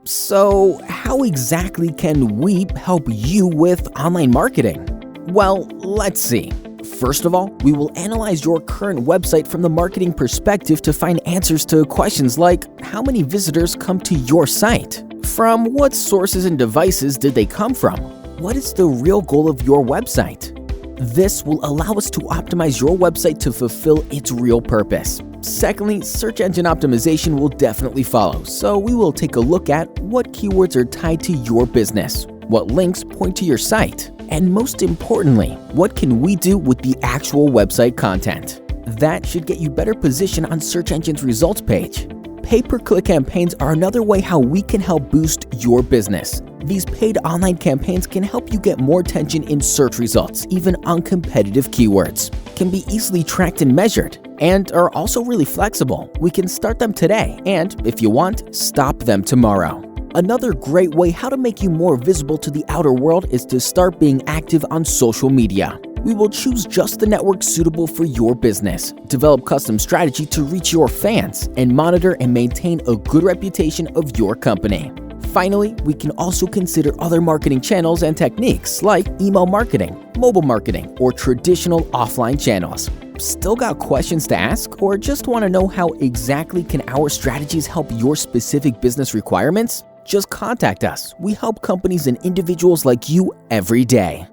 So, how exactly can we help you with online marketing? Well, let's see. First of all, we will analyze your current website from the marketing perspective to find answers to questions like how many visitors come to your site? From what sources and devices did they come from? What is the real goal of your website? This will allow us to optimize your website to fulfill its real purpose. Secondly, search engine optimization will definitely follow, so we will take a look at what keywords are tied to your business, what links point to your site, and most importantly, what can we do with the actual website content? That should get you better position on search engine's results page. Pay-per-click campaigns are another way how we can help boost your business. These paid online campaigns can help you get more attention in search results, even on competitive keywords, can be easily tracked and measured, and are also really flexible. We can start them today and, if you want, stop them tomorrow. Another great way how to make you more visible to the outer world is to start being active on social media. We will choose just the network suitable for your business, develop custom strategy to reach your fans, and monitor and maintain a good reputation of your company. Finally, we can also consider other marketing channels and techniques like email marketing, mobile marketing, or traditional offline channels. Still got questions to ask or just want to know how exactly can our strategies help your specific business requirements? Just contact us. We help companies and individuals like you every day.